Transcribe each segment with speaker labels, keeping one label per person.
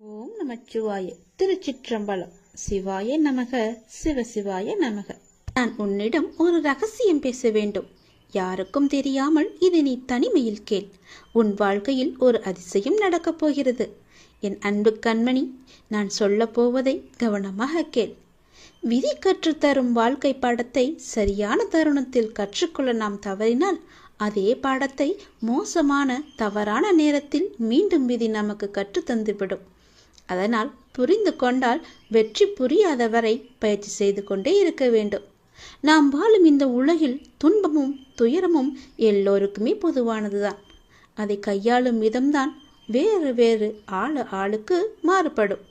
Speaker 1: ஓம் நமச்சிவாய. திருச்சிற்றம்பலம். சிவாய நமக. சிவசிவாய நமக. நான் உன்னிடம் ஒரு ரகசியம் பேச வேண்டும். யாருக்கும் தெரியாமல் இது நீ தனிமையில் கேள். உன் வாழ்க்கையில் ஒரு அதிசயம் நடக்கப் போகிறது. என் அன்பு கண்மணி, நான் சொல்ல போவதை கவனமாக கேள். விதி கற்றுத்தரும் வாழ்க்கை பாடத்தை சரியான தருணத்தில் கற்றுக்கொள்ள நாம் தவறினால் அதே பாடத்தை மோசமான தவறான நேரத்தில் மீண்டும் விதி நமக்கு கற்றுத்தந்துவிடும். அதனால் புரிந்து கொண்டால் வெற்றி, புரியாதவரை பயிற்சி செய்து கொண்டே இருக்க வேண்டும். நாம் வாழும் இந்த உலகில் துன்பமும் துயரமும் எல்லோருக்குமே பொதுவானதுதான். அதை கையாளும் விதம்தான் வேறு வேறு ஆளுக்கு மாறுபடும்.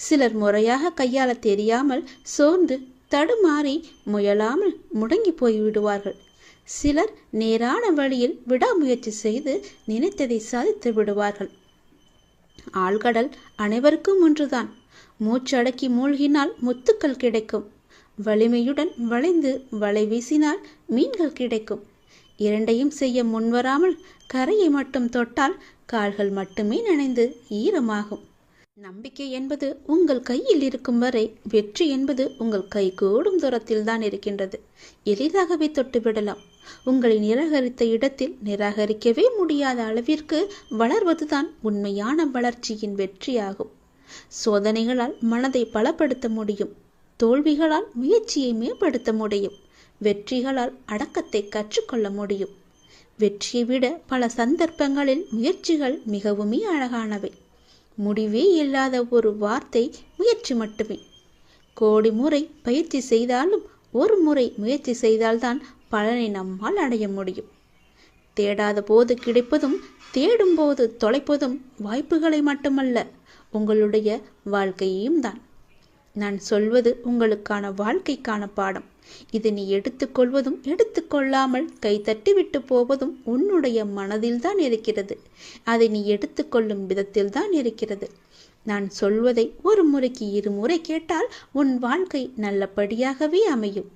Speaker 1: சிலர் முறையாக கையாள தெரியாமல் சோர்ந்து தடுமாறி முயலாமல் முடங்கி போய்விடுவார்கள். சிலர் நேரான வழியில் விடாமுயற்சி செய்து நினைத்ததை சாதித்து விடுவார்கள். ஆழ்கடல் அனைவருக்கும் ஒன்றுதான். மூச்சடக்கி மூழ்கினால் முத்துக்கள் கிடைக்கும். வலிமையுடன் வளைந்து வலை வீசினால் மீன்கள் கிடைக்கும். இரண்டையும் செய்ய முன்வராமல் கரையை மட்டும் தொட்டால் கால்கள் மட்டுமே நனைந்து ஈரமாகும். நம்பிக்கை என்பது உங்கள் கையில் இருக்கும் வரை வெற்றி என்பது உங்கள் கை கூடும் தூரத்தில் தான் இருக்கின்றது. எளிதாகவே தொட்டுவிடலாம். உங்களை நிராகரித்த இடத்தில் நிராகரிக்கவே முடியாத அளவிற்கு வளர்வதுதான் உண்மையான வளர்ச்சியின் வெற்றியாகும். சோதனைகளால் மனதை பலப்படுத்த முடியும். தோல்விகளால் முயற்சியை மேம்படுத்த முடியும். வெற்றிகளால் அடக்கத்தை கற்றுக்கொள்ள முடியும். வெற்றியை விட பல சந்தர்ப்பங்களில் முயற்சிகள் மிகவுமே அழகானவை. முடிவே இல்லாத ஒரு வார்த்தை முயற்சி மட்டுமே. கோடி முறை பயிற்சி செய்தாலும் ஒரு முறை முயற்சி செய்தால்தான் பலனை நம்மால் அடைய முடியும். தேடாத போது கிடைப்பதும் தேடும் போது தொலைப்பதும் வாய்ப்புகளை மட்டுமல்ல, உங்களுடைய வாழ்க்கையையும் தான். நான் சொல்வது உங்களுக்கான வாழ்க்கைக்கான பாடம். இது நீ எடுத்துக்கொள்வதும் எடுத்துக்கொள்ளாமல் கை தட்டி விட்டு போவதும் உன்னுடைய மனதில் தான் இருக்கிறது. அதை நீ எடுத்துக்கொள்ளும் விதத்தில் தான் இருக்கிறது. நான் சொல்வதை ஒரு முறைக்கு இருமுறை கேட்டால் உன் வாழ்க்கை நல்லபடியாகவே அமையும்.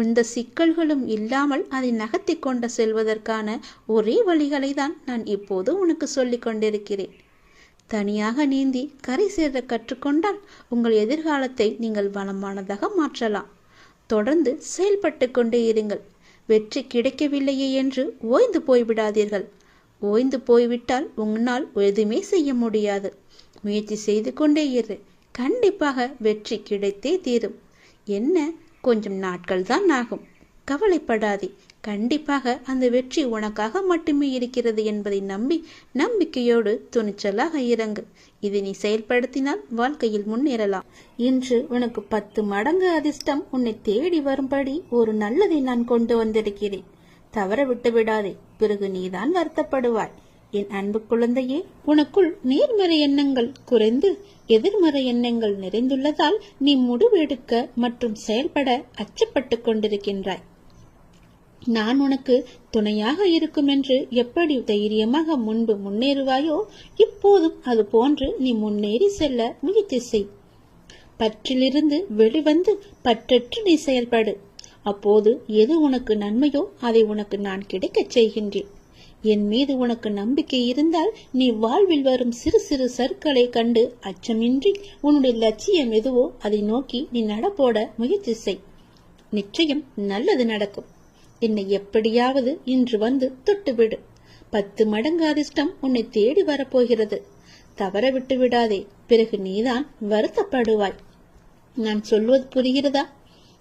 Speaker 1: இந்த சிக்கல்களும் இல்லாமல் அதை நகர்த்தி கொண்டு செல்வதற்கான ஒரே வழிகளை தான் நான் இப்போது உனக்கு சொல்லிக் கொண்டிருக்கிறேன். தனியாக நீந்தி கரை சேர கற்றுக்கொண்டால் உங்கள் எதிர்காலத்தை நீங்கள் வளமானதாக மாற்றலாம். தொடர்ந்து செயல்பட்டு கொண்டே இருங்கள். வெற்றி கிடைக்கவில்லையே என்று ஓய்ந்து போய்விடாதீர்கள். ஓய்ந்து போய்விட்டால் உன்னால் எதுவுமே செய்ய முடியாது. முயற்சி செய்து கொண்டே இரு. கண்டிப்பாக வெற்றி கிடைத்தே தீரும். என்ன, கொஞ்சம் நாட்கள் தான் ஆகும். கவலைப்படாதே. கண்டிப்பாக அந்த வெற்றி உனக்காக மட்டுமே இருக்கிறது என்பதை நம்பி நம்பிக்கையோடு துணிச்சலாக இறங்கு. இதை நீ செயல்படுத்தினால் வாழ்க்கையில் முன்னேறலாம். இன்று உனக்கு 10 மடங்கு அதிர்ஷ்டம் உன்னை தேடி வரும்படி ஒரு நல்லதை நான் கொண்டு வந்திருக்கிறேன். தவற விட்டு விடாதே. பிறகு நீதான் வருத்தப்படுவாய். என் அன்பு குழந்தையே, உனக்குள் நேர்மறை எண்ணங்கள் குறைந்து எதிர்மறை எண்ணங்கள் நிறைந்துள்ளதால் நீ முடிவெடுக்க மற்றும் செயல்பட அச்சப்பட்டு கொண்டிருக்கின்றாய். நான் உனக்கு துணையாக இருக்கும் என்று எப்படி தைரியமாக முன்பு முன்னேறுவாயோ இப்போதும் அது போன்று நீ முன்னேறி செல்ல முயற்சி செய். பற்றிலிருந்து வெளிவந்து பற்றற்று நீ செயல்படு. அப்போது எது உனக்கு நன்மையோ அதை உனக்கு நான் கிடைக்கச் செய்கின்றேன். என் மீது உனக்கு நம்பிக்கை இருந்தால் நீ வாழ்வில் வரும் சிறு சிறு சறுக்களை கண்டு அச்சமின்றி உன்னுடைய லட்சியம் எதுவோ அதை நோக்கி நீ நடப்போட முயற்சி செய். நிச்சயம் நல்லது நடக்கும். என்னை எப்படியாவது இன்று வந்து தொட்டுவிடு. 10 மடங்கு அதிர்ஷ்டம் உன்னை தேடி வரப்போகிறது. தவற விட்டு விடாதே. பிறகு நீதான் வருத்தப்படுவாய். நான் சொல்வது புரிகிறதா?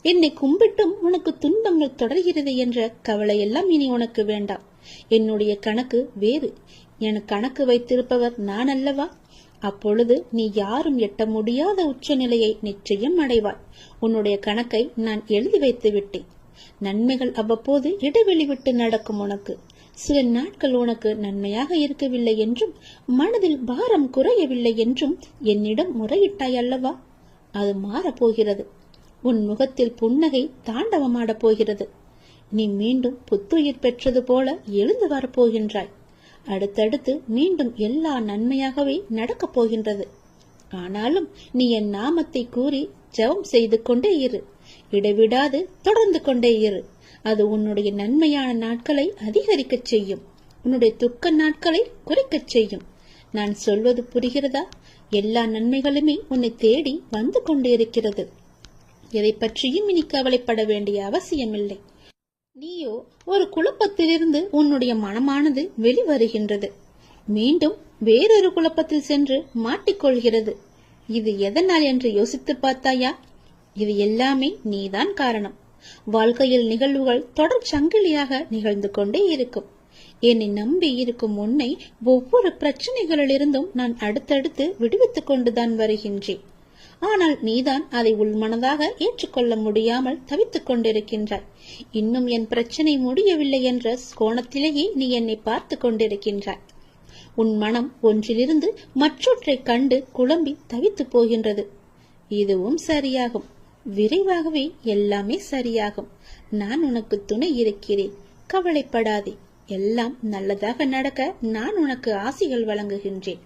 Speaker 1: என்னை கும்பிட்டும் உனக்கு துன்பங்கள் தொடர்கிறது என்ற கவலையெல்லாம் இனி உனக்கு வேண்டாம். என்னுடைய கணக்கு வேறு. என் கணக்கு வைத்திருப்பவர் நான் அல்லவா? அப்பொழுது நீ யாரும் எட்ட முடியாத உச்சநிலையை நிச்சயம் அடைவாய். உன்னுடைய கணக்கை நான் எழுதி வைத்து விட்டேன். நன்மைகள் அவ்வப்போது இடைவெளி விட்டு நடக்கும். உனக்கு சில நாட்கள் உனக்கு நன்மையாக இருக்கவில்லை என்றும் மனதில் பாரம் குறையவில்லை என்றும் என்னிடம் முறையிட்டாய் அல்லவா? அது மாறப்போகிறது. உன் முகத்தில் புன்னகை தாண்டவமாடப் போகிறது. நீ மீண்டும் புத்துயிர் பெற்றது போல எழுந்து வரப்போகின்றாய். அடுத்தடுத்து மீண்டும் எல்லா நன்மையாகவே நடக்கப் போகின்றது. ஆனாலும் நீ என் நாமத்தை கூறி ஜெபம் செய்து கொண்டே இரு. இடைவிடாது தொடர்ந்து கொண்டே இரு. அது உன்னுடைய நன்மையான நாட்களை அதிகரிக்கச் செய்யும். உன்னுடைய துக்க நாட்களை குறைக்கச் செய்யும். நான் சொல்வது புரிகிறதா? எல்லா நன்மைகளுமே உன்னை தேடி வந்து கொண்டிருக்கிறது. எதை பற்றியும் இனி கவலைப்பட வேண்டிய அவசியமில்லை. நீயோ ஒரு குழப்பத்திலிருந்து உன்னுடைய மனமானது வெளிவருகின்றது, மீண்டும் வேறொரு குழப்பத்தில் சென்று மாட்டிக்கொள்கிறது. இது எதனால் என்று யோசித்து பார்த்தாயா? இது எல்லாமே நீதான் காரணம். வாழ்க்கையில் நிகழ்வுகள் தொடர் சங்கிலியாக நிகழ்ந்து கொண்டே இருக்கும். என்னை நம்பி இருக்கும் உன்னை ஒவ்வொரு பிரச்சனைகளிலிருந்தும் நான் அடுத்தடுத்து விடுவித்துக் கொண்டுதான் வருகின்றேன். ஆனால் நீதான் அதை உள்மனதாக ஏற்றுக்கொள்ள முடியாமல் தவித்துக் கொண்டிருக்கின்றாய். இன்னும் என் பிரச்சனை முடியவில்லை என்ற கோணத்திலேயே நீ என்னை பார்த்து கொண்டிருக்கின்றாய். உன் மனம் ஒன்றிலிருந்து மற்றொன்றை கண்டு குழம்பி தவித்து போகின்றது. இதுவும் சரியாகும். விரைவாகவே எல்லாமே சரியாகும். நான் உனக்கு துணை இருக்கிறேன். கவலைப்படாதே. எல்லாம் நல்லதாக நடக்க நான் உனக்கு ஆசிகள் வழங்குகின்றேன்.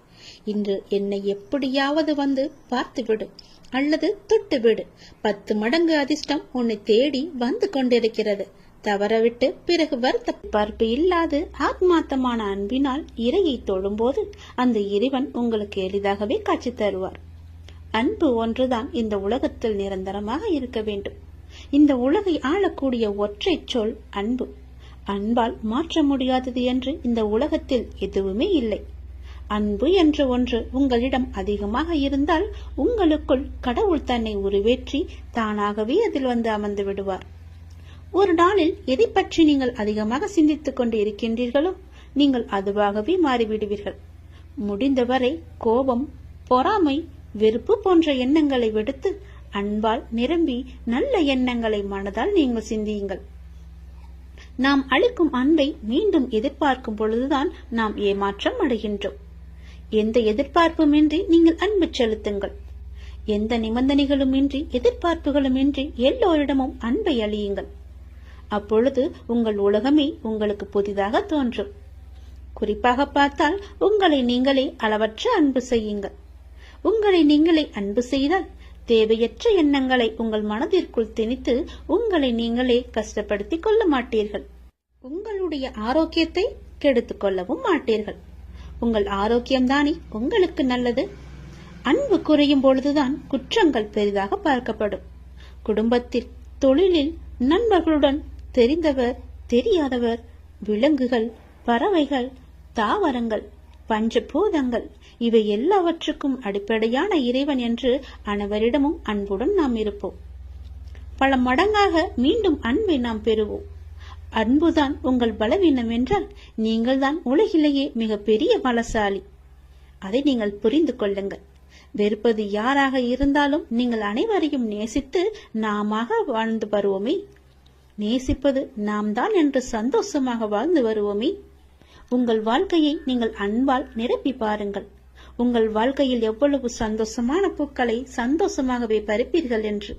Speaker 1: இன்று என்னை எப்படியாவது வந்து பார்த்துவிடு அல்லது தொட்டுவிடு. 10 மடங்கு அதிர்ஷ்டம் உன்னை தேடி வந்து கொண்டிருக்கிறது. தவறவிட்டு பிறகு வருத்த பார்ப்பு இல்லாது ஆத்மார்த்தமான அன்பினால் இறையை தொழும்போது அந்த இறைவன் உங்களுக்கு எளிதாகவே காட்சி தருவார். அன்பு ஒன்றுதான் இந்த உலகத்தில் நிரந்தரமாக இருக்க வேண்டும். இந்த உலகை ஆளக்கூடிய ஒற்றை சொல் அன்பு. அன்பால் மாற்ற முடியாதது என்று இந்த உலகத்தில் எதுவுமே இல்லை. அன்பு என்ற ஒன்று உங்களிடம் அதிகமாக இருந்தால் உங்களுக்குள் கடவுள் தன்னை உருவேற்றி தானாகவே அதில் வந்து அமர்ந்து விடுவார். ஒரு நாளில் எதை பற்றி நீங்கள் அதிகமாக சிந்தித்துக் கொண்டு இருக்கின்றீர்களோ நீங்கள் அதுவாகவே மாறிவிடுவீர்கள். முடிந்தவரை கோபம், பொறாமை, வெறுப்பு போன்ற எண்ணங்களை விடுத்து அன்பால் நிரம்பி நல்ல எண்ணங்களை மனதால் நீங்கள் சிந்தியுங்கள். நாம் அளிக்கும் அன்பை மீண்டும் எதிர்பார்க்கும் பொழுதுதான் நாம் ஏமாற்றம் அடைகின்றோம். எந்த எதிர்பார்ப்புமின்றி நீங்கள் அன்பு செலுத்துங்கள். எந்த நிபந்தனைகளுமின்றி எதிர்பார்ப்புகளுமின்றி எல்லோரிடமும் அன்பை அளியுங்கள். அப்பொழுது உங்கள் உலகமே உங்களுக்கு புதிதாக தோன்றும். குறிப்பாக பார்த்தால் உங்களை நீங்களே அளவற்ற அன்பு செய்யுங்கள். உங்களை நீங்களே அன்பு செய்தால் தேவையற்ற எண்ணங்களை உங்கள் மனதிற்குள் திணித்து உங்களை நீங்களே கஷ்டப்படுத்திக் கொள்ள மாட்டீர்கள். உங்களுடைய ஆரோக்கியத்தை கெடுத்துக் கொள்ளவும் மாட்டீர்கள். உங்கள் ஆரோக்கியம்தானே உங்களுக்கு நல்லது. அன்பு குறையும் பொழுதுதான் குற்றங்கள் பெரிதாக பார்க்கப்படும். குடும்பத்தில், தொழிலில், நண்பர்களுடன், தெரிந்தவர், தெரியாதவர், விலங்குகள், பறவைகள், தாவரங்கள், பஞ்சபூதங்கள், இவை எல்லாவற்றுக்கும் அடிப்படையான இறைவன் என்று அனைவரிடமும் அன்புடன் நாம் இருப்போம். பல மடங்காக மீண்டும் அன்பை நாம் பெறுவோம். அன்புதான் உங்கள் பலவீனம் என்றால் நீங்கள் தான் உலகிலேயே மிக பெரிய பலசாலி. அதை நீங்கள் புரிந்து கொள்ளுங்கள். வெறுப்பது யாராக இருந்தாலும் நீங்கள் அனைவரையும் நேசித்து நாமாக வாழ்ந்து வருவோமே. நேசிப்பது நாம் தான் என்று சந்தோஷமாக வாழ்ந்து வருவோமே. உங்கள் வாழ்க்கையை நீங்கள் அன்பால் நிரப்பி பாருங்கள். உங்கள் வாழ்க்கையில் எவ்வளவு சந்தோஷமான பூக்களை சந்தோஷமாகவே பறிப்பீர்கள் என்று.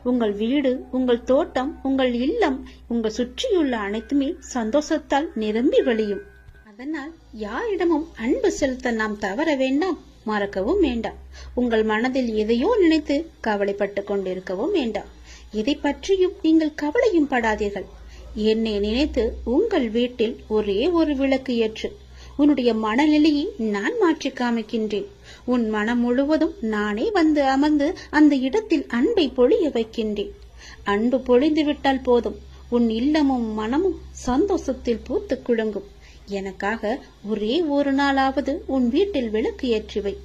Speaker 1: உங்கள் வீடு, உங்கள் தோட்டம், உங்கள் இல்லம், உங்கள் சுற்றியுள்ள அனைத்துமே சந்தோஷத்தால் நிரம்பி வழியும். அதனால் யாரிடமும் அன்பு செலுத்த நாம் தவற வேண்டாம், மறக்கவும் வேண்டாம். உங்கள் மனதில் எதையோ நினைத்து கவலைப்பட்டு கொண்டிருக்கவும் வேண்டாம். எதை பற்றியும் நீங்கள் கவலையும் படாதீர்கள். என்னை நினைத்து உங்கள் வீட்டில் ஒரே ஒரு விளக்கு ஏற்று. உன்னுடைய மனநிலையை நான் மாற்றி காமிக்கின்றேன். உன் மனம் முழுவதும் நானே வந்து அமர்ந்து அந்த இடத்தில் அன்பை பொழிய வைக்கின்றேன். அன்பு பொழிந்து விட்டால் போதும், உன் இல்லமும் மனமும் சந்தோஷத்தில் பூத்து குலுங்கும். எனக்காக ஒரே ஒரு நாளாவது உன் வீட்டில் விளக்கு ஏற்றிவை.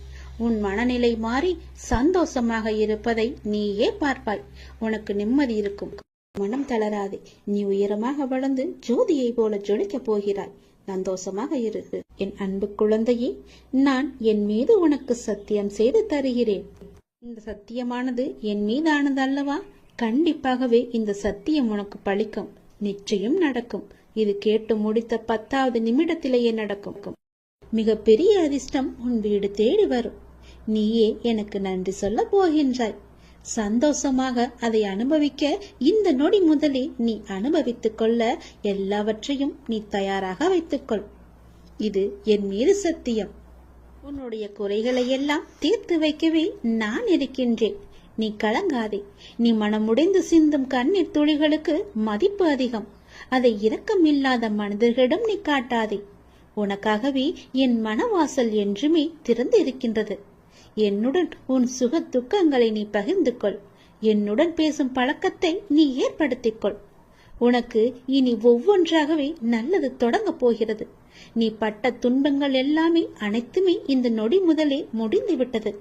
Speaker 1: உன் மனநிலை மாறி சந்தோஷமாக இருப்பதை நீயே பார்ப்பாய். உனக்கு நிம்மதி இருக்கும். மனம் தளராதே. நீ உயரமாக வளர்ந்து ஜோதியை போல ஜொலிக்கப் போகிறாய். சந்தோஷமாக இரு. என் அன்பு குழந்தையே, நான் என் மீது உனக்கு சத்தியம் செய்து தருகிறேன். இந்த சத்தியமானது என் மீதானது அல்லவா? கண்டிப்பாகவே இந்த சத்தியம் உனக்கு பலிக்கும். நிச்சயம் நடக்கும். இது கேட்டு முடித்த 10வது நிமிடத்திலேயே நடக்கும். மிக பெரிய அதிர்ஷ்டம் உன் வீடு தேடி வரும். நீயே எனக்கு நன்றி சொல்ல போகின்றாய். சந்தோஷமாக அதை அனுபவிக்க இந்த நொடி முதலே நீ அனுபவித்துக் கொள்ள எல்லாவற்றையும் நீ தயாராக வைத்துக்கொள். இது என் மீது சத்தியம். உன்னுடைய குறைகளை எல்லாம் தீர்த்து வைக்கவே நான் இருக்கின்றேன். நீ கலங்காதே. நீ மனமுடைந்து சிந்தும் கண்ணீர் துளிகளுக்கு மதிப்பு அதிகம். அதை இரக்கம் இல்லாத மனிதர்களிடம் நீ காட்டாதே. உனக்காகவே என் மனவாசல் என்றுமே திறந்து இருக்கின்றது. என்னுடன் உன் சுக துக்கங்களை நீ பகிர்ந்து கொள். என்னுடன் பேசும் பழக்கத்தை நீ ஏற்படுத்திக் கொள். உனக்கு இனி ஒவ்வொன்றாகவே நல்லது தொடங்க போகிறது. நீ பட்ட துன்பங்கள் எல்லாமே அனைத்துமே இந்த நொடி முதலே முடிந்து விட்டது.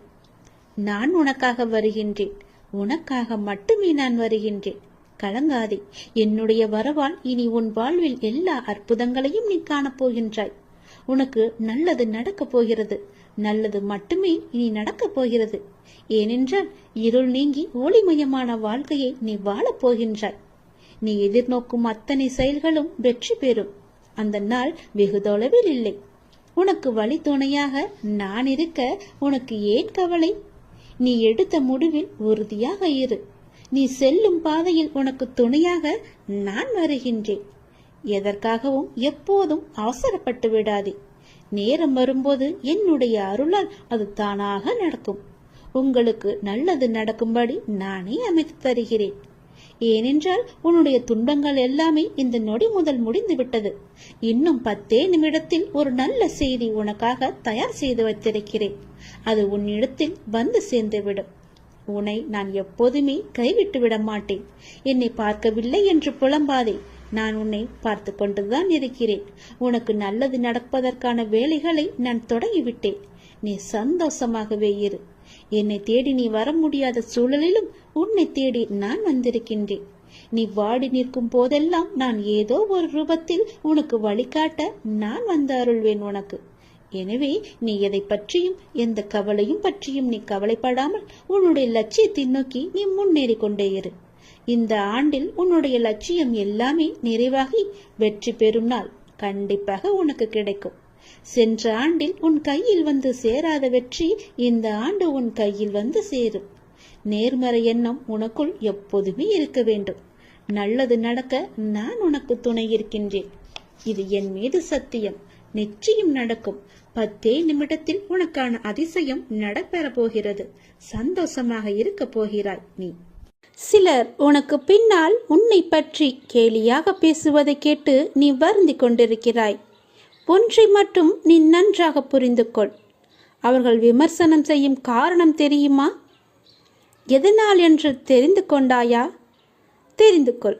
Speaker 1: நான் உனக்காக வருகின்றேன். உனக்காக மட்டுமே நான் வருகின்றேன். கலங்காதே. என்னுடைய வரவால் இனி உன் வாழ்வில் எல்லா அற்புதங்களையும் நீ காணப்போகின்றாய். உனக்கு நல்லது நடக்கப் போகிறது. நல்லது மட்டுமே இனி நடக்கப் போகிறது. ஏனென்றால் இருள் நீங்கி ஒளிமயமான வாழ்க்கையை நீ வாழப் போகின்றாய். நீ எதிர்நோக்கும் அத்தனை செயல்களும் வெற்றி பெறும். அந்த நாள் வெகு தொலைவில் இல்லை. உனக்கு வழி துணையாக நான் இருக்க உனக்கு ஏன் கவலை? நீ எடுத்த முடிவில் உறுதியாக இரு. நீ செல்லும் பாதையில் உனக்கு துணையாக நான் வருகின்றேன். எதற்காகவும் எப்போதும் அவசரப்பட்டு விடாதே. நேரம் வரும்போது என்னுடைய அருளால் அது தானாக நடக்கும். உங்களுக்கு நல்லது நடக்கும்படி நானே அமைத்து தருகிறேன். ஏனென்றால் உன்னுடைய துன்பங்கள் எல்லாமே இந்த நொடி முதல் முடிந்து விட்டது. இன்னும் 10 நிமிடத்தில் ஒரு நல்ல செய்தி உனக்காக தயார் செய்து வைத்திருக்கிறேன். அது உன்னிடத்தில் வந்து சேர்ந்துவிடும். உன்னை நான் எப்போதுமே கைவிட்டு விட மாட்டேன். என்னை பார்க்கவில்லை என்று புலம்பாதே. நான் உன்னை பார்த்து கொண்டுதான் இருக்கிறேன். உனக்கு நல்லது நடப்பதற்கான வேலைகளை நான் தொடங்கிவிட்டேன். நீ சந்தோஷமாகவே இரு. என்னை தேடி நீ வர முடியாத சூழலிலும் உன்னை தேடி நான் வந்திருக்கின்றேன். நீ வாடி நிற்கும் போதெல்லாம் நான் ஏதோ ஒரு ரூபத்தில் உனக்கு வழிகாட்ட நான் வந்து அருள்வேன் உனக்கு. எனவே நீ எதை பற்றியும் எந்த கவலையும் பற்றியும் நீ கவலைப்படாமல் உன்னுடைய லட்சியத்தை நோக்கி நீ முன்னேறி கொண்டே இரு. இந்த ஆண்டில் உன்னுடைய லட்சியம் எல்லாமே நிறைவாகி வெற்றி பெறும் நாள் கண்டிப்பாக உனக்கு கிடைக்கும். சென்ற ஆண்டில் உன் கையில் வந்து சேராத வெற்றி இந்த ஆண்டு உன் கையில் வந்து சேரும். நேர்மறை எண்ணம் உனக்குள் எப்போதுமே இருக்க வேண்டும். நல்லது நடக்க நான் உனக்கு துணை இருக்கின்றேன். இது என் மீது சத்தியம். நிச்சயம் நடக்கும். 10 நிமிடத்தில் உனக்கான அதிசயம் நடைபெற போகிறது. சந்தோஷமாக இருக்க போகிறாய் நீ. சிலர் உனக்கு பின்னால் உன்னை பற்றி கேலியாக பேசுவதை கேட்டு நீ வருந்தி கொண்டிருக்கிறாய். ஒன்றை மட்டும் நீ நன்றாக புரிந்து கொள். அவர்கள் விமர்சனம் செய்யும் காரணம் தெரியுமா? எதனால் என்று தெரிந்து கொண்டாயா? தெரிந்து கொள்.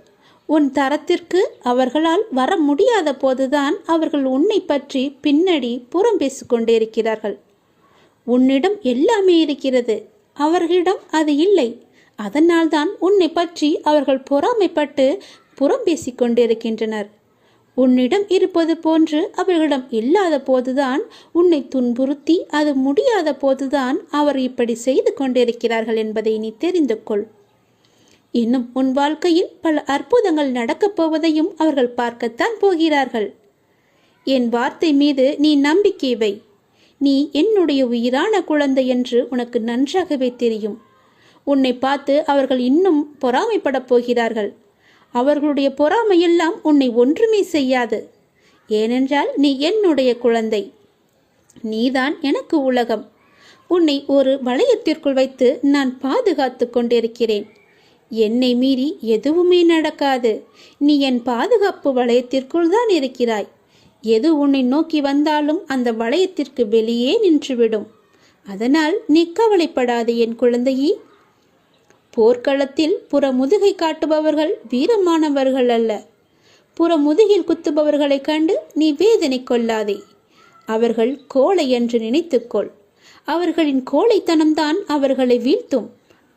Speaker 1: உன் தரத்திற்கு அவர்களால் வர முடியாத போதுதான் அவர்கள் உன்னை பற்றி பின்னாடி புறம் பேசிக்கொண்டே இருக்கிறார்கள். உன்னிடம் எல்லாமே இருக்கிறது, அவர்களிடம் அது இல்லை. அதனால்தான் உன்னை பற்றி அவர்கள் பொறாமைப்பட்டு புறம் பேசிக்கொண்டிருக்கின்றனர். உன்னிடம் இருப்பது போன்று அவர்களிடம் இல்லாத போதுதான் உன்னை துன்புறுத்தி அது முடியாத போதுதான் அவர் இப்படி செய்து கொண்டிருக்கிறார்கள் என்பதை நீ தெரிந்து கொள். இன்னும் உன் வாழ்க்கையில் பல அற்புதங்கள் நடக்கப் போவதையும் அவர்கள் பார்க்கத்தான் போகிறார்கள். என் வார்த்தை மீது நீ நம்பிக்கை வை. நீ என்னுடைய உயிரான குழந்தை என்று உனக்கு நன்றாகவே தெரியும். உன்னை பார்த்து அவர்கள் இன்னும் பொறாமைப்படப் போகிறார்கள். அவர்களுடைய பொறாமையெல்லாம் உன்னை ஒன்றுமே செய்யாது. ஏனென்றால் நீ என்னுடைய குழந்தை. நீதான் எனக்கு உலகம். உன்னை ஒரு வளையத்திற்குள் வைத்து நான் பாதுகாத்து கொண்டிருக்கிறேன். என்னை மீறி எதுவுமே நடக்காது. நீ என் பாதுகாப்பு வளையத்திற்குள் தான் இருக்கிறாய். எது உன்னை நோக்கி வந்தாலும் அந்த வளையத்திற்கு வெளியே நின்றுவிடும். அதனால் நீ கவலைப்படாதே என் குழந்தையே. போர்க்களத்தில் புறமுதுகை காட்டுபவர்கள் வீரமானவர்கள் அல்ல. புறமுதுகில் குத்துபவர்களை கண்டு நீ வேதனை கொள்ளாதே. அவர்கள் கோழை என்று நினைத்துக்கொள். அவர்களின் கோழைத்தனம்தான் அவர்களை வீழ்த்தும்.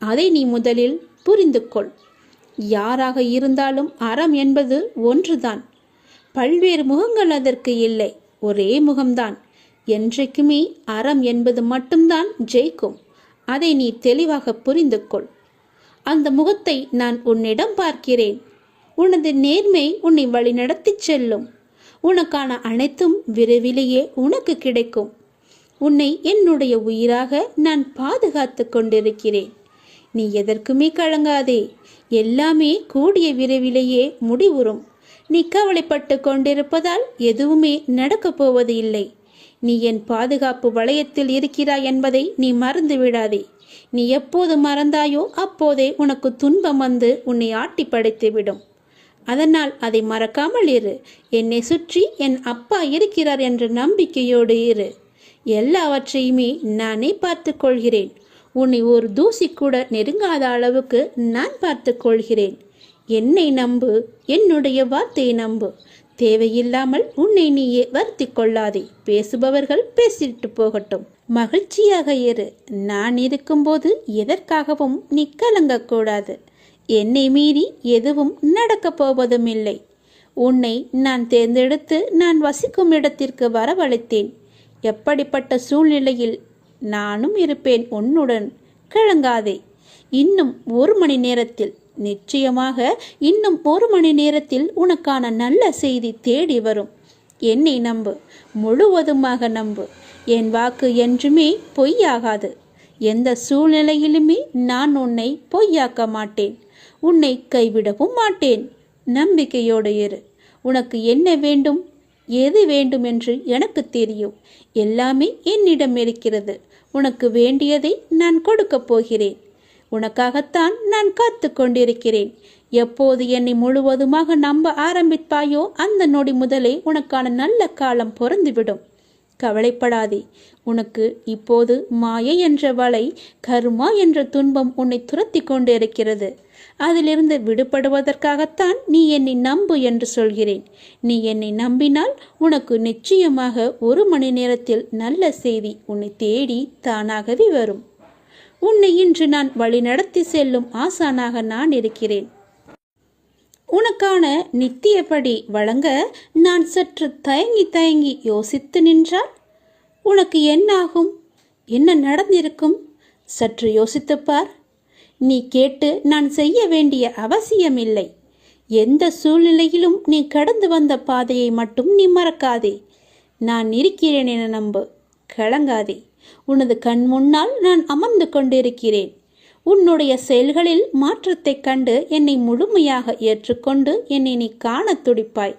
Speaker 1: அதை நீ முதலில் புரிந்து கொள். யாராக இருந்தாலும் அறம் என்பது ஒன்றுதான். பல்வேறு முகங்கள் அதற்கு இல்லை, ஒரே முகம்தான். என்றைக்குமே அறம் என்பது மட்டும்தான் ஜெயிக்கும். அதை நீ தெளிவாக புரிந்து கொள். அந்த முகத்தை நான் உன்னிடம் பார்க்கிறேன். உனது நேர்மை உன்னை வழி நடத்தி செல்லும். உனக்கான அனைத்தும் விரைவிலேயே உனக்கு கிடைக்கும். உன்னை என்னுடைய உயிராக நான் பாதுகாத்து கொண்டிருக்கிறேன். நீ எதற்குமே கலங்காதே. எல்லாமே கூடிய விரைவிலேயே முடிவுறும். நீ கவலைப்பட்டு கொண்டிருப்பதால் எதுவுமே நடக்கப் போவது இல்லை. நீ என் பாதுகாப்பு வளையத்தில் இருக்கிறாய் என்பதை நீ மறந்து விடாதே. நீ எப்போது மறந்தாயோ அப்போதே உனக்கு துன்பம் வந்து உன்னை ஆட்டி படைத்துவிடும். அதனால் அதை மறக்காமல் இரு. என்னை சுற்றி என் அப்பா இருக்கிறார் என்ற நம்பிக்கையோடு இரு. எல்லாவற்றையுமே நானே பார்த்து கொள்கிறேன். உன்னை ஒரு தூசி கூட நெருங்காத அளவுக்கு நான் பார்த்து கொள்கிறேன். என்னை நம்பு, என்னுடைய வார்த்தையை நம்பு. தேவையில்லாமல் உன்னை நீயே வருத்தி கொள்ளாதே. பேசுபவர்கள் பேசிட்டு போகட்டும். மகிழ்ச்சியாக இரு. நான் இருக்கும்போது எதற்காகவும் நீ கலங்கக்கூடாது. என்னை மீறி எதுவும் நடக்கப் போவதும் இல்லை. உன்னை நான் தேர்ந்தெடுத்து நான் வசிக்கும் இடத்திற்கு வரவழைத்தேன். எப்படிப்பட்ட சூழ்நிலையில் நானும் இருப்பேன் உன்னுடன். கலங்காதே. இன்னும் 1 மணி நேரத்தில், நிச்சயமாக இன்னும் 1 மணி நேரத்தில் உனக்கான நல்ல செய்தி தேடி வரும். என்னை நம்பு, முழுவதுமாக நம்பு. என் வாக்கு என்றுமே பொய்யாகாது. எந்த சூழ்நிலையிலுமே நான் உன்னை பொய்யாக்க மாட்டேன். உன்னை கைவிடவும் மாட்டேன். நம்பிக்கையோடு இரு. உனக்கு என்ன வேண்டும், எது வேண்டும் என்று எனக்கு தெரியும். எல்லாமே என்னிடம் இருக்கிறது. உனக்கு வேண்டியதை நான் கொடுக்கப் போகிறேன். உனக்காகத்தான் நான் காத்து கொண்டிருக்கிறேன். எப்போது என்னை முழுவதுமாக நம்ப ஆரம்பிப்பாயோ அந்த நொடி முதலே உனக்கான நல்ல காலம் பொருந்துவிடும். கவலைப்படாதே. உனக்கு இப்போது மாயை என்ற வலை, கர்மா என்ற துன்பம் உன்னை துரத்தி கொண்டு இருக்கிறது. அதிலிருந்து விடுபடுவதற்காகத்தான் நீ என்னை நம்பு என்று சொல்கிறேன். நீ என்னை நம்பினால் உனக்கு நிச்சயமாக 1 மணி நேரத்தில் நல்ல செய்தி உன்னை தேடி தானாகவே வரும். உன்னை இன்று நான் வழிநடத்தி செல்லும் ஆசானாக நான் இருக்கிறேன். உனக்கான நித்தியப்படி வழங்க நான் சற்று தயங்கி யோசித்து நின்றால் உனக்கு என்னாகும்? என்ன நடந்திருக்கும்? சற்று யோசித்துப்பார். நீ கேட்டு நான் செய்ய வேண்டிய அவசியமில்லை. எந்த சூழ்நிலையிலும் நீ கடந்து வந்த பாதையை மட்டும் நீ மறக்காதே. நான் இருக்கிறேன் என நம்பு. கலங்காதே. உனது கண் முன்னால் நான் அமர்ந்து கொண்டிருக்கிறேன். உன்னுடைய செயல்களில் மாற்றத்தைக் கண்டு என்னை முழுமையாக ஏற்றுக்கொண்டு என்னை நீ காண துடிப்பாய்.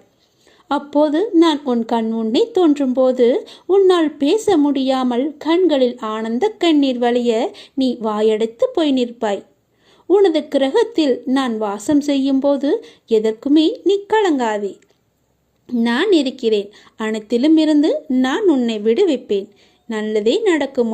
Speaker 1: அப்போது நான் உன் கண் முன்னே தோன்றும் போது உன்னால் பேச முடியாமல் கண்களில் ஆனந்த கண்ணீர் வழிய நீ வாயடைத்து போய் நிற்பாய். உனது கிரகத்தில் நான் வாசம் செய்யும் போது எதற்குமே நீ கலங்காதே. நான் இருக்கிறேன். அனைத்திலும் இருந்து நான் உன்னை விடுவிப்பேன். நல்லதே நடக்கும்.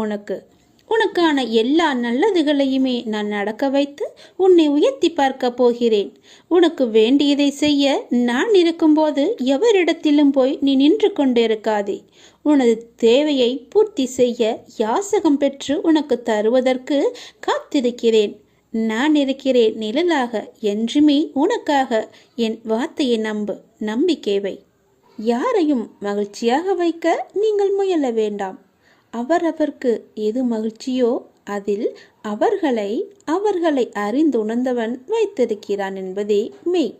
Speaker 1: உனக்கான எல்லா நல்லதுகளையுமே நான் நடக்க வைத்து உன்னை உயர்த்தி பார்க்க போகிறேன். உனக்கு வேண்டியதை செய்ய நான் இருக்கும்போது எவரிடத்திலும் போய் நீ நின்று கொண்டிருக்காதே. உனது தேவையை பூர்த்தி செய்ய யாசகம் பெற்று உனக்கு தருவதற்கு காத்திருக்கிறேன். நான் இருக்கிறேன் நிழலாக. என்றுமே உனக்காக. என் வார்த்தையை நம்பு. நம்பிக்கை வை. யாரையும் மகிழ்ச்சியாக வைக்க நீங்கள் முயல வேண்டாம். அவரவர்க்கு எது மகிழ்ச்சியோ அதில் அவர்களை அறிந்துணர்ந்தவன் வைத்திருக்கிறான் என்பதே மெய்.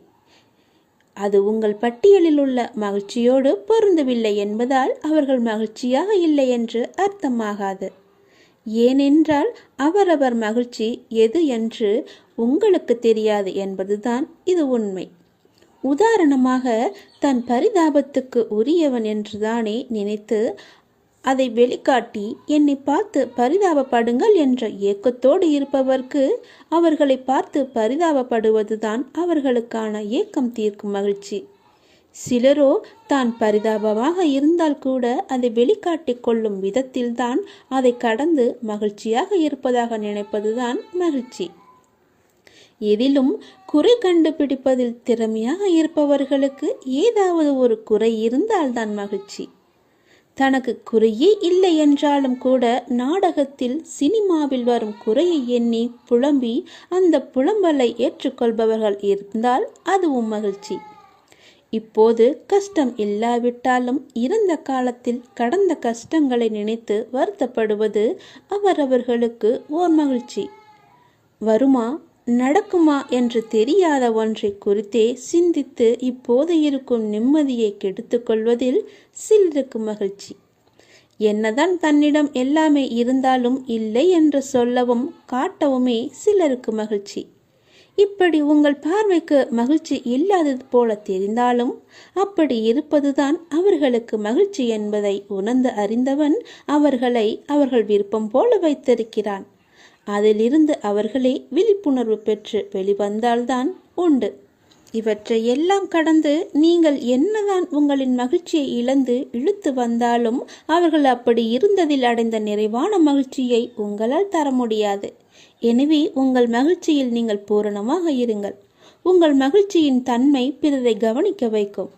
Speaker 1: அது உங்கள் பட்டியலில் உள்ள மகிழ்ச்சியோடு பொருந்தவில்லை என்பதால் அவர்கள் மகிழ்ச்சியாக இல்லை என்று அர்த்தமாகாது. ஏனென்றால் அவரவர் மகிழ்ச்சி எது என்று உங்களுக்கு தெரியாது என்பதுதான் இது உண்மை. உதாரணமாக, தன் பரிதாபத்துக்கு உரியவன் என்றுதானே நினைத்து அதை வெளிக்காட்டி என்னை பார்த்து பரிதாபப்படுங்கள் என்ற ஏக்கத்தோடு இருப்பவர்க்கு அவர்களை பார்த்து பரிதாபப்படுவதுதான் அவர்களுக்கான ஏக்கம் தீர்க்கும் மகிழ்ச்சி. சிலரோ தான் பரிதாபமாக இருந்தால் கூட அதை வெளிக்காட்டி கொள்ளும் விதத்தில்தான் அதை கடந்து மகிழ்ச்சியாக இருப்பதாக நினைப்பதுதான் மகிழ்ச்சி. எதிலும் குறை கண்டுபிடிப்பதில் திறமையாக இருப்பவர்களுக்கு ஏதாவது ஒரு குறை இருந்தால்தான் மகிழ்ச்சி. தனக்கு குறையே இல்லை என்றாலும் கூட நாடகத்தில், சினிமாவில் வரும் குறையை எண்ணி புலம்பி அந்த புலம்பலை ஏற்றுக்கொள்பவர்கள் இருந்தால் அதுவும் மகிழ்ச்சி. இப்போது கஷ்டம் இல்லாவிட்டாலும் இறந்த காலத்தில் கடந்த கஷ்டங்களை நினைத்து வருத்தப்படுவது அவரவர்களுக்கு ஓர் மகிழ்ச்சி. வருமா நடக்குமா என்று தெரியாத ஒன்றை குறித்தே சிந்தித்து இப்போது இருக்கும் நிம்மதியை கெடுத்து கொள்வதில் சிலருக்கு மகிழ்ச்சி. என்னதான் தன்னிடம் எல்லாமே இருந்தாலும் இல்லை என்று சொல்லவும் காட்டவுமே சிலருக்கு மகிழ்ச்சி. இப்படி உங்கள் பார்வைக்கு மகிழ்ச்சி இல்லாதது போல தெரிந்தாலும் அப்படி இருப்பதுதான் அவர்களுக்கு மகிழ்ச்சி என்பதை உணர்ந்து அறிந்தவன் அவர்களை அவர்கள் விருப்பம் போல வைத்திருக்கிறான். அதிலிருந்து அவர்களே விழிப்புணர்வு பெற்று வெளிவந்தால்தான் உண்டு. இவற்றை எல்லாம் கடந்து நீங்கள் என்னதான் உங்களின் மகிழ்ச்சியை இழந்து இழுத்து வந்தாலும் அவர்கள் அப்படி இருந்ததில் அடைந்த நிறைவான மகிழ்ச்சியை உங்களால் தர முடியாது. எனவே உங்கள் மகிழ்ச்சியில் நீங்கள் பூரணமாக இருங்கள். உங்கள் மகிழ்ச்சியின் தன்மை பிறரை கவனிக்க வைக்கும்.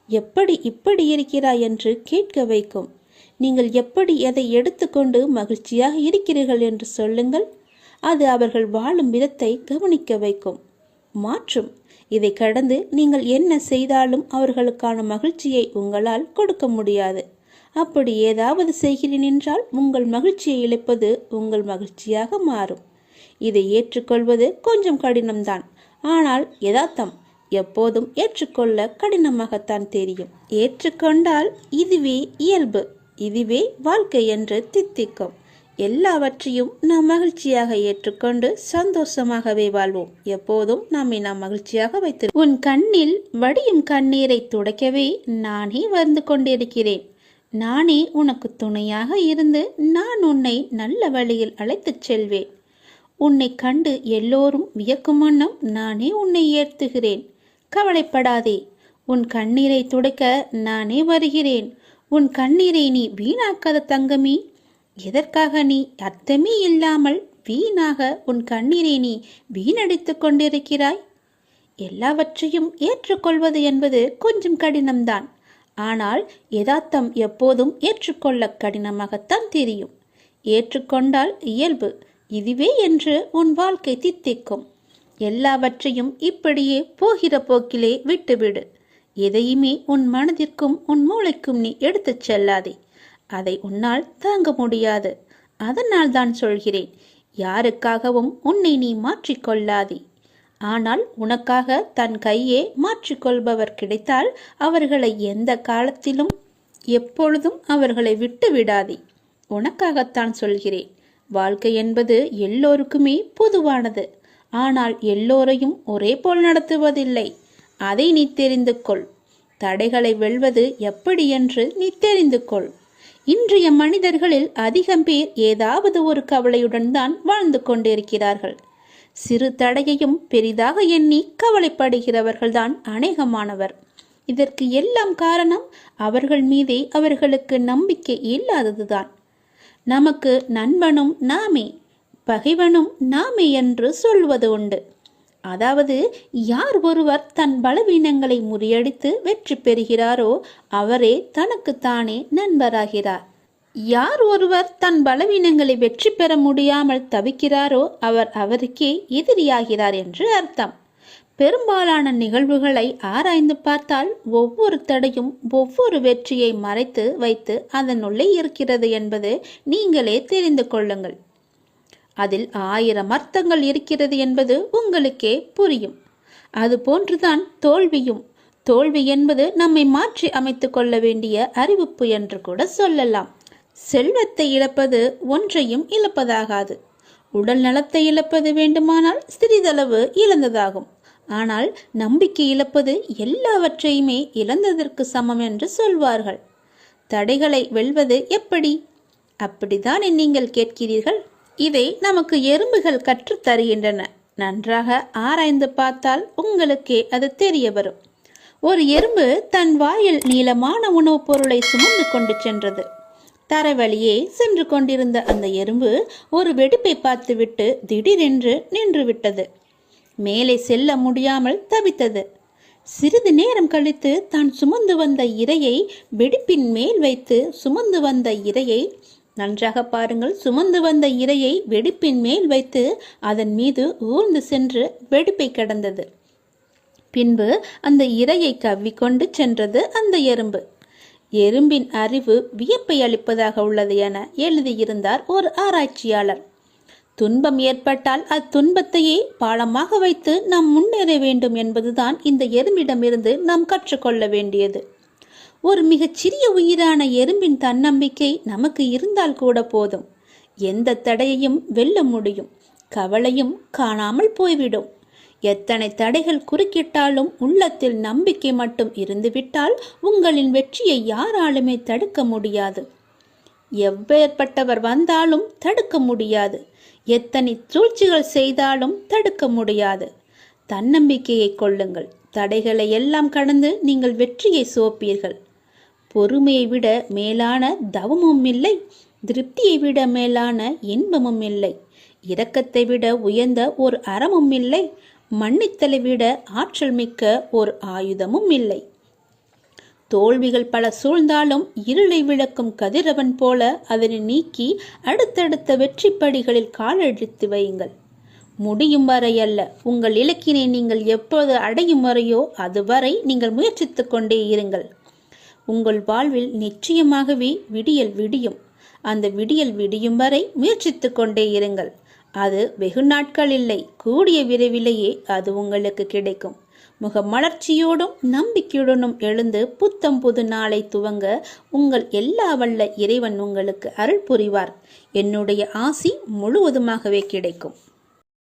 Speaker 1: எப்படி இப்படி இருக்கிறாய் என்று கேட்க வைக்கும். நீங்கள் எப்படி எதை எடுத்துக்கொண்டு மகிழ்ச்சியாக இருக்கிறீர்கள் என்று சொல்லுங்கள். அது அவர்கள் வாழும் விதத்தை கவனிக்க வைக்கும், மாற்றும். இதை கடந்து நீங்கள் என்ன செய்தாலும் அவர்களுக்கான மகிழ்ச்சியை உங்களால் கொடுக்க முடியாது. அப்படி ஏதாவது செய்கிறேன் என்றால் உங்கள் மகிழ்ச்சியை இழப்பது உங்கள் மகிழ்ச்சியாக மாறும். இதை ஏற்றுக்கொள்வது கொஞ்சம் கடினம்தான். ஆனால் யதார்த்தம் எப்போதும் ஏற்றுக்கொள்ள கடினமாகத்தான் தெரியும். ஏற்றுக்கொண்டால் இதுவே இயல்பு, இதுவே வாழ்க்கை என்று தித்திக்கும். எல்லாவற்றையும் நாம் மகிழ்ச்சியாக ஏற்றுக்கொண்டு சந்தோஷமாகவே வாழ்வோம். எப்போதும் நாம் மகிழ்ச்சியாக வைத்து. உன் கண்ணில் வடியும் கண்ணீரை துடைக்கவே நானே வந்து கொண்டிருக்கிறேன். நானே உனக்கு துணையாக இருந்து நான் உன்னை நல்ல வழியில் அழைத்துச் செல்வேன். உன்னை கண்டு எல்லோரும் வியக்கும் வண்ணம் நானே உன்னை ஏற்றுகிறேன். கவலைப்படாதே, உன் கண்ணீரை துடைக்க நானே வருகிறேன். உன் கண்ணீரை நீ வீணாக்காத தங்கமே. எதற்காக நீ அர்த்தமே இல்லாமல் வீணாக உன் கண்ணீரை நீ வீணடித்து கொண்டிருக்கிறாய்? எல்லாவற்றையும் ஏற்றுக்கொள்வது என்பது கொஞ்சம் கடினம்தான். ஆனால் யதார்த்தம் எப்போதும் ஏற்றுக்கொள்ள கடினமாகத்தான் தெரியும். ஏற்றுக்கொண்டால் இயல்பு இதுவே என்று உன் வாழ்க்கை தித்திக்கும். எல்லாவற்றையும் இப்படியே போகிற போக்கிலே விட்டுவிடு. எதையுமே உன் மனதிற்கும் உன் மூளைக்கும் நீ எடுத்துச் செல்லாதே. அதை உன்னால் தாங்க முடியாது. அதனால் தான் சொல்கிறேன், யாருக்காகவும் உன்னை நீ மாற்றிக்கொள்ளாதே. ஆனால் உனக்காக தன் கையே மாற்றிக்கொள்பவர் கிடைத்தால் அவர்களை எந்த காலத்திலும் எப்பொழுதும் அவர்களை விட்டு விடாதே. உனக்காகத்தான் சொல்கிறேன். வாழ்க்கை என்பது எல்லோருக்குமே பொதுவானது. ஆனால் எல்லோரையும் ஒரே போல் நடத்துவதில்லை. அதை நீ தெரிந்து கொள். தடைகளை வெல்வது எப்படி என்று நீ தெரிந்து கொள். இன்றைய மனிதர்களில் அதிகம் பேர் ஏதாவது ஒரு கவலையுடன் தான் வாழ்ந்து கொண்டிருக்கிறார்கள். சிறு தடையையும் பெரிதாக எண்ணி கவலைப்படுகிறவர்கள்தான் அநேகமானவர். இதற்கு எல்லாம் காரணம் அவர்கள் மீதே அவர்களுக்கு நம்பிக்கை இல்லாததுதான். நமக்கு நண்பனும் நாமே, பகைவனும் நாமே என்று சொல்வது உண்டு. அதாவது யார் ஒருவர் தன் பலவீனங்களை முறியடித்து வெற்றி பெறுகிறாரோ அவரே தனக்குத்தானே நண்பராகிறார். யார் ஒருவர் தன் பலவீனங்களை வெற்றி பெற முடியாமல் தவிக்கிறாரோ அவர் அவருக்கே எதிரியாகிறார் என்று அர்த்தம். பெரும்பாலான நிகழ்வுகளை ஆராய்ந்து பார்த்தால் ஒவ்வொரு தடையும் ஒவ்வொரு வெற்றியை மறைத்து வைத்து அதனுள்ளே இருக்கிறது என்பது நீங்களே தெரிந்து கொள்ளுங்கள். அதில் 1000 அர்த்தங்கள் இருக்கிறது என்பது உங்களுக்கே புரியும். அது போன்றுதான் தோல்வியும். தோல்வி என்பது நம்மை மாற்றி அமைத்து கொள்ள வேண்டிய அறிவிப்பு என்று கூட சொல்லலாம். செல்வத்தை இழப்பது ஒன்றையும் இழப்பதாகாது. உடல் நலத்தை இழப்பது வேண்டுமானால் சிறிதளவு இழந்ததாகும். ஆனால் நம்பிக்கை இழப்பது எல்லாவற்றையுமே இழந்ததற்கு சமம் என்று சொல்வார்கள். தடைகளை வெல்வது எப்படி? அப்படித்தான் நீங்கள் கேட்கிறீர்கள். இதை நமக்கு எறும்புகள் கற்றுத் தருகின்றன. நன்றாக ஆராய்ந்து பார்த்தால் உங்களுக்கே அது தெரிய வரும். ஒரு எறும்பு தன் வாயில் நீளமான உணவுப் பொருளை சுமந்து கொண்டு சென்றது. தரைவழியே சென்று கொண்டிருந்த அந்த எறும்பு ஒரு வெடிப்பை பார்த்துவிட்டு திடீரென்று நின்று விட்டது. மேலே செல்ல முடியாமல் தவித்தது. சிறிது நேரம் கழித்து தான் சுமந்து வந்த இரையை வெடிப்பின் மேல் வைத்து சுமந்து வந்த இரையை நன்றாக பாருங்கள், சுமந்து வந்த இரையை வெடிப்பின் மேல் வைத்து அதன் மீது ஊர்ந்து சென்று வெடிப்பை கடந்தது. பின்பு அந்த இரையை கவ்விக்கொண்டு சென்றது அந்த எறும்பு. எறும்பின் அறிவு வியப்பை அளிப்பதாக உள்ளது என எழுதியிருந்தார் ஒரு ஆராய்ச்சியாளர். துன்பம் ஏற்பட்டால் அத்துன்பத்தையே பாலமாக வைத்து நாம் முன்னேற வேண்டும் என்பதுதான் இந்த எறும்பிடமிருந்து நாம் கற்றுக்கொள்ள வேண்டியது. ஒரு மிகச்சிறிய உயிரான எறும்பின் தன்னம்பிக்கை நமக்கு இருந்தால் கூட போதும். எந்த தடையையும் வெல்ல முடியும். கவலையும் காணாமல் போய்விடும். எத்தனை தடைகள் குறுக்கிட்டாலும் உள்ளத்தில் நம்பிக்கை மட்டும் இருந்துவிட்டால் உங்களின் வெற்றியை யாராலுமே தடுக்க முடியாது. எவ்வேற்பட்டவர் வந்தாலும் தடுக்க முடியாது. எத்தனை சூழ்ச்சிகள் செய்தாலும் தடுக்க முடியாது. தன்னம்பிக்கையை கொள்ளுங்கள். தடைகளை எல்லாம் கடந்து நீங்கள் வெற்றியை சுவைப்பீர்கள். பொறுமையை விட மேலான தவமும் இல்லை, திருப்தியை விட மேலான இன்பமும் இல்லை, இரக்கத்தை விட உயர்ந்த ஒரு அறமும் இல்லை, மன்னித்தலை விட ஆற்றல் மிக்க ஒரு ஆயுதமும் இல்லை. தோல்விகள் பல சூழ்ந்தாலும் இருளை விளக்கும் கதிரவன் போல அதனை நீக்கி அடுத்தடுத்த வெற்றிப்படிகளில் காலெடுத்து வையுங்கள். முடியும் வரை அல்ல, உங்கள் இலக்கினை நீங்கள் எப்போது அடையும் வரையோ அதுவரை நீங்கள் முயற்சித்து கொண்டே இருங்கள். உங்கள் வாழ்வில் நிச்சயமாகவே விடியல் விடியும். அந்த விடியல் விடியும் வரை முயற்சித்து கொண்டே இருங்கள். அது வெகு நாட்கள் இல்லை, கூடிய விரைவிலேயே அது உங்களுக்கு கிடைக்கும். முகமலர்ச்சியோடும் நம்பிக்கையுடனும் எழுந்து புத்தம் புது நாளை துவங்க உங்கள் எல்லா வல்ல இறைவன் உங்களுக்கு அருள் புரிவார். என்னுடைய ஆசி முழுவதுமாகவே கிடைக்கும்.